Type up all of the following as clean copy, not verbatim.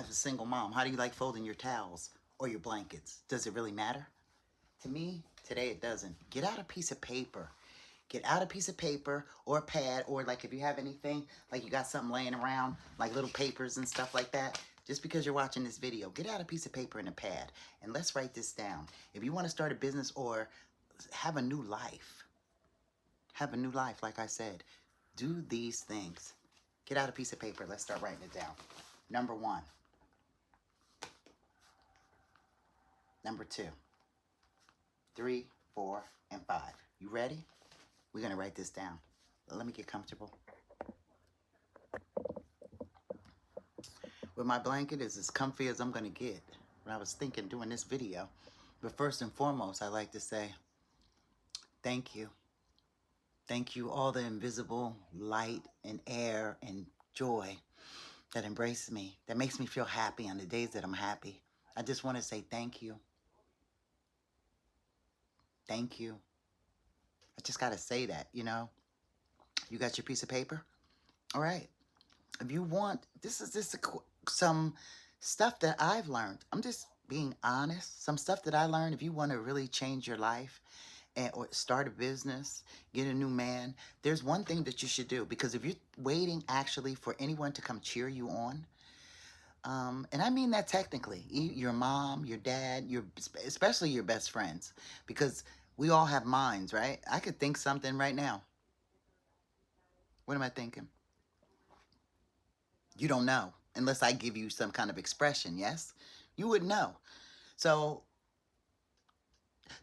as a single mom, how do you like folding your towels or your blankets? Does it really matter? To me, today it doesn't. Get out a piece of paper. Get out a piece of paper or a pad, or like if you have anything, like you got something laying around, like little papers and stuff like that. Just because you're watching this video, get out a piece of paper and a pad and let's write this down. If you want to start a business or have a new life, like I said, do these things. Get out a piece of paper. Let's start writing it down. Number 1. Number 2. 3, 4, and 5. You ready? We're going to write this down. Let me get comfortable. Well, my blanket is as comfy as I'm going to get. When I was thinking doing this video. But first and foremost, I like to say, thank you. Thank you, all the invisible light and air and joy that embraces me, that makes me feel happy on the days that I'm happy. I just want to say thank you. Thank you. I just got to say that, you know. You got your piece of paper? All right. If you want, this is just some stuff that I've learned. I'm just being honest. Some stuff that I learned. If you want to really change your life or start a business, get a new man, there's one thing that you should do. Because if you're waiting actually for anyone to come cheer you on, and I mean that technically, your mom, your dad, especially your best friends, because we all have minds, right? I could think something right now. What am I thinking? You don't know unless I give you some kind of expression, yes? You wouldn't know. So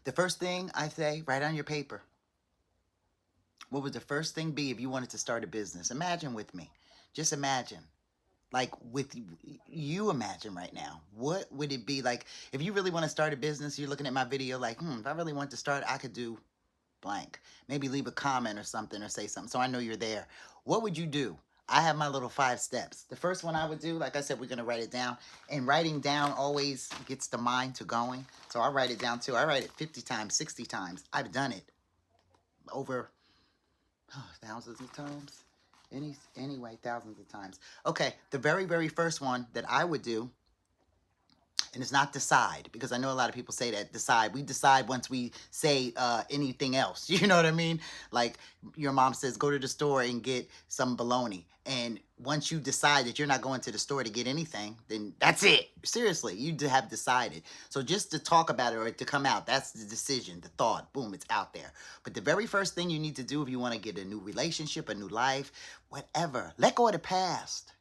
the first thing I say, write on your paper. What would the first thing be if you wanted to start a business? Imagine with me. Just imagine. Like with you imagine right now. What would it be like if you really want to start a business? You're looking at my video like, if I really want to start, I could do blank. Maybe leave a comment or something or say something so I know you're there. What would you do? I have my little 5 steps. The first one I would do, like I said, we're going to write it down. And writing down always gets the mind to going. So I write it down too. I write it 50 times, 60 times. I've done it over thousands of times. Anyway, thousands of times. Okay, the very, very first one that I would do, and it's not decide, because I know a lot of people say that decide. We decide once we say anything else. You know what I mean? Like your mom says, go to the store and get some bologna. And once you decide that you're not going to the store to get anything, then that's it. Seriously, you have decided. So just to talk about it or to come out, that's the decision, the thought. Boom, it's out there. But the very first thing you need to do if you want to get a new relationship, a new life, whatever, let go of the past.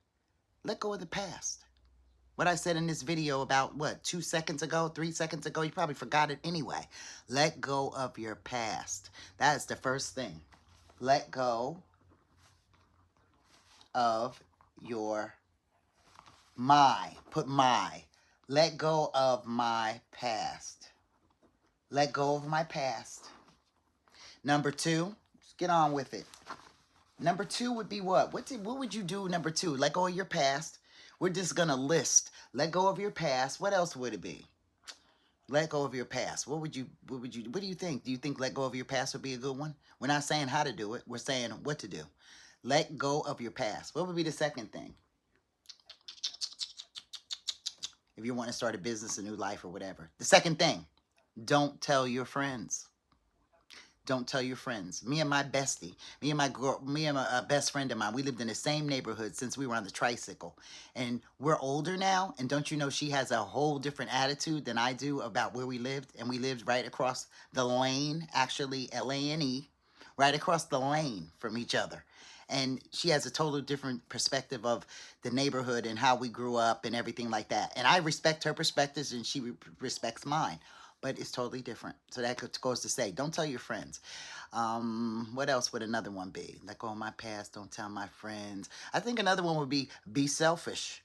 Let go of the past. What I said in this video about, 2 seconds ago, 3 seconds ago, you probably forgot it anyway. Let go of your past. That is the first thing. Let go of your put my. Let go of my past. Let go of my past. Number 2, let's get on with it. Number 2 would be what? What would you do, number 2? Let go of your past. We're just going to list. Let go of your past. What else would it be? Let go of your past. What do you think? Do you think let go of your past would be a good one? We're not saying how to do it. We're saying what to do. Let go of your past. What would be the second thing? If you want to start a business, a new life, or whatever. The second thing, don't tell your friends. Don't tell your friends. Me and my bestie, me and my best friend of mine, we lived in the same neighborhood since we were on the tricycle. And we're older now, and don't you know she has a whole different attitude than I do about where we lived. And we lived right across the lane, actually L-A-N-E, right across the lane from each other. And she has a totally different perspective of the neighborhood and how we grew up and everything like that. And I respect her perspectives and she respects mine. But it's totally different. So that goes to say, don't tell your friends. What else would another one be? Let go of my past, don't tell my friends. I think another one would be selfish.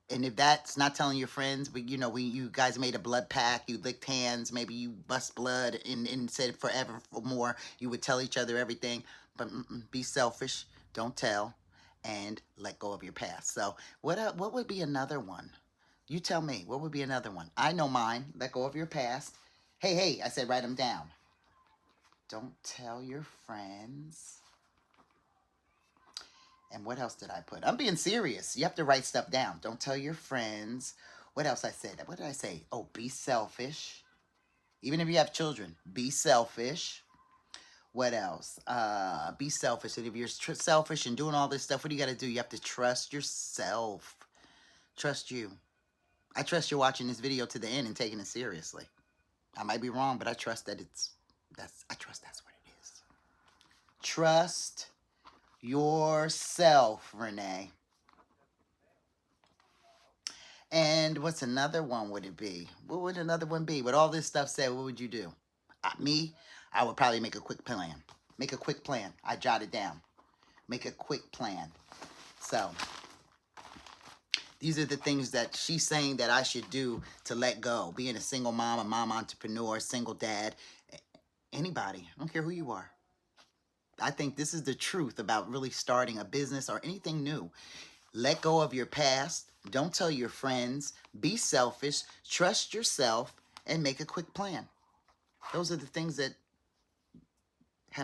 And if that's not telling your friends, but you know, you guys made a blood pact, you licked hands, maybe you bust blood and said forever for more, you would tell each other everything. But be selfish, don't tell, and let go of your past. So what would be another one? You tell me, what would be another one? I know mine. Let go of your past. Hey, I said write them down. Don't tell your friends. And what else did I put? I'm being serious. You have to write stuff down. Don't tell your friends. What else I said? What did I say? Oh, be selfish. Even if you have children, be selfish. What else? Be selfish. And if you're selfish and doing all this stuff, what do you got to do? You have to trust yourself. Trust you. I trust you're watching this video to the end and taking it seriously. I might be wrong, but I trust that I trust that's what it is. Trust yourself, Renee. And what's another one would it be? What would another one be? With all this stuff said, what would you do? Me, I would probably make a quick plan. Make a quick plan. I jot it down. Make a quick plan. So, these are the things that she's saying that I should do to let go. Being a single mom, a mom entrepreneur, single dad, anybody. I don't care who you are. I think this is the truth about really starting a business or anything new. Let go of your past. Don't tell your friends. Be selfish. Trust yourself and make a quick plan. Those are the things that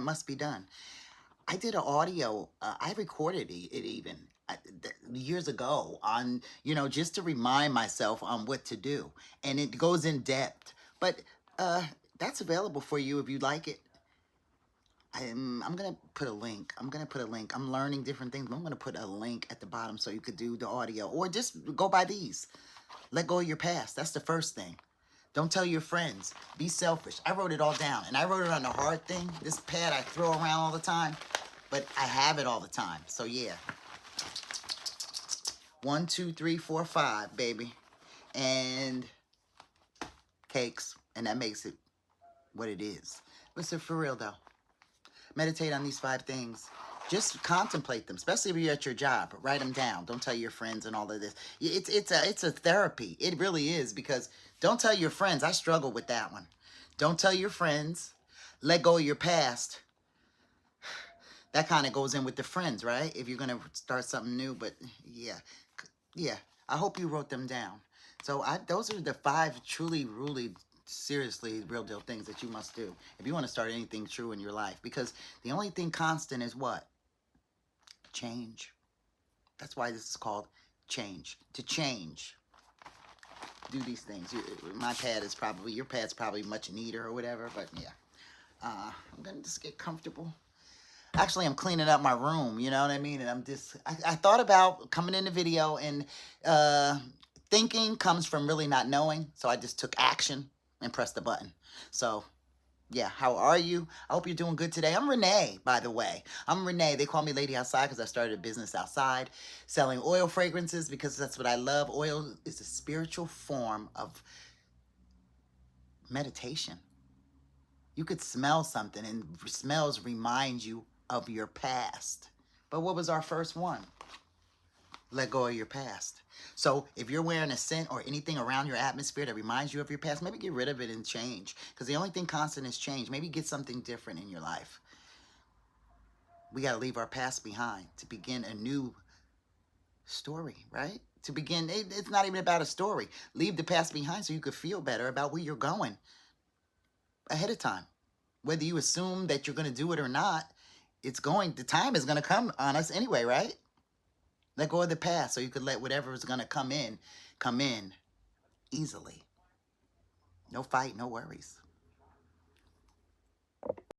must be done. I did an audio. I recorded it even years ago on, just to remind myself on what to do. And it goes in depth. But that's available for you if you like it. I'm going to put a link. I'm learning different things, but I'm going to put a link at the bottom so you could do the audio. Or just go by these. Let go of your past. That's the first thing. Don't tell your friends. Be selfish. I wrote it all down. And I wrote it on the hard thing. This pad I throw around all the time. But I have it all the time. So, yeah. 1, 2, 3, 4, 5, baby. And cakes. And that makes it what it is. Listen, for real, though. Meditate on these 5 things. Just contemplate them, especially if you're at your job. Write them down. Don't tell your friends and all of this. It's a therapy. It really is, because don't tell your friends. I struggle with that one. Don't tell your friends. Let go of your past. That kind of goes in with the friends, right? If you're going to start something new. But yeah. I hope you wrote them down. So those are the 5 truly, really, seriously, real deal things that you must do if you want to start anything true in your life. Because the only thing constant is what? Change. That's why this is called change. To change. Do these things. My pad is probably, your pad's probably much neater or whatever, but yeah. I'm going to just get comfortable. Actually, I'm cleaning up my room, you know what I mean? And I'm just, I thought about coming in the video, and thinking comes from really not knowing. So I just took action and pressed the button. So, yeah, how are you? I hope you're doing good today. I'm Renee, by the way. I'm Renee. They call me Lady Outside because I started a business outside selling oil fragrances, because that's what I love. Oil is a spiritual form of meditation. You could smell something, and smells remind you of your past. But what was our first one? Let go of your past. So if you're wearing a scent or anything around your atmosphere that reminds you of your past, maybe get rid of it and change. Because the only thing constant is change. Maybe get something different in your life. We got to leave our past behind to begin a new story, right? To begin, it's not even about a story. Leave the past behind so you could feel better about where you're going ahead of time. Whether you assume that you're going to do it or not, the time is going to come on us anyway, right? Let go of the past so you could let whatever is going to come in easily. No fight, no worries.